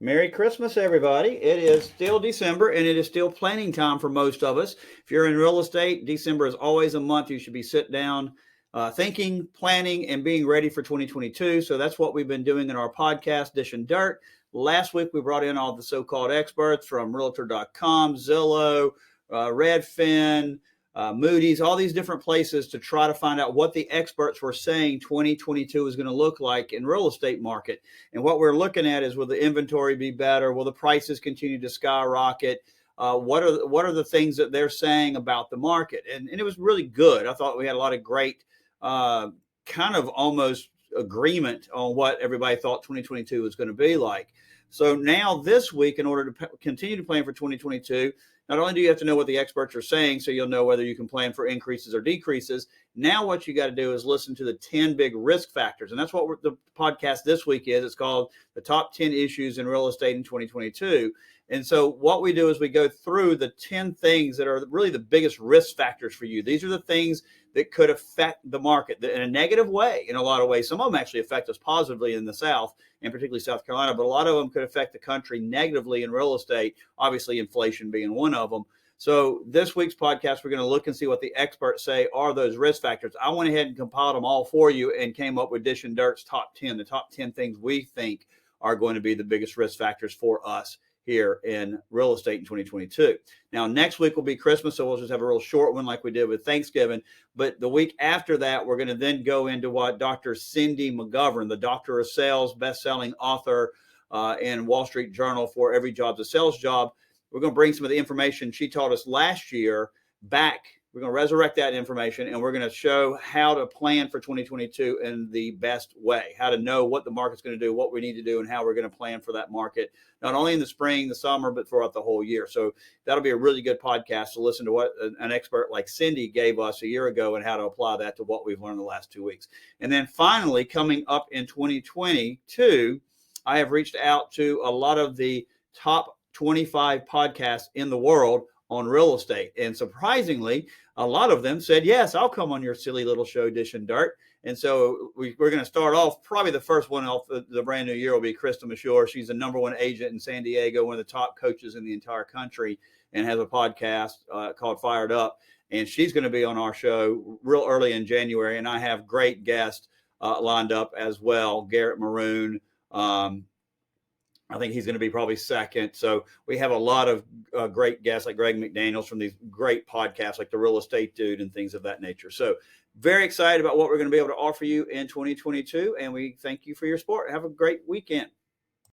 Merry Christmas, everybody. It is still December and it is still planning time for most of us. If you're in real estate, December is always a month you should be sitting down, thinking, planning, and being ready for 2022. So that's what we've been doing in our podcast, Dishin Dirt. Last week, we brought in all the so-called experts from Realtor.com, Zillow, Redfin, Moody's, all these different places to try to find out what the experts were saying 2022 is going to look like in real estate market. And what we're looking at is, will the inventory be better? Will the prices continue to skyrocket? What are the things that they're saying about the market? And it was really good. I thought we had a lot of great kind of almost agreement on what everybody thought 2022 was going to be like. So now this week, in order to continue to plan for 2022, not only do you have to know what the experts are saying, so you'll know whether you can plan for increases or decreases, now what you got to do is listen to the 10 big risk factors. And that's what the podcast this week is. It's called The Top 10 Issues in Real Estate in 2022. And so what we do is we go through the 10 things that are really the biggest risk factors for you. These are the things that could affect the market in a negative way in a lot of ways. Some of them actually affect us positively in the South, and particularly South Carolina, but a lot of them could affect the country negatively in real estate, obviously inflation being one of them. So this week's podcast, we're going to look and see what the experts say are those risk factors. I went ahead and compiled them all for you and came up with Dishin Dirt's top 10, the top 10 things we think are going to be the biggest risk factors for us here in real estate in 2022. Now, next week will be Christmas, so we'll just have a real short one like we did with Thanksgiving. But the week after that, we're going to then go into what Dr. Cindy McGovern, the Doctor of Sales, best-selling author in Wall Street Journal for Every Job's a Sales Job. We're going to bring some of the information she taught us last year back. We're going to resurrect that information, and we're going to show how to plan for 2022 in the best way, how to know what the market's going to do, what we need to do, and how we're going to plan for that market, not only in the spring, the summer, but throughout the whole year. So that'll be a really good podcast to listen to what an expert like Cindy gave us a year ago and how to apply that to what we've learned the last 2 weeks. And then finally, coming up in 2022, I have reached out to a lot of the top 25 podcasts in the world on real estate. And surprisingly, a lot of them said, yes, I'll come on your silly little show, Dishin Dirt. And so we're going to start off, probably the first one off the brand new year will be Krista Mashore. She's the #1 agent in San Diego, one of the top coaches in the entire country, and has a podcast called Fired Up. And she's going to be on our show real early in January. And I have great guests lined up as well. Garrett Maroon, I think he's going to be probably second. So we have a lot of great guests like Greg McDaniels from these great podcasts like The Real Estate Dude and things of that nature. So very excited about what we're going to be able to offer you in 2022. And we thank you for your support. Have a great weekend.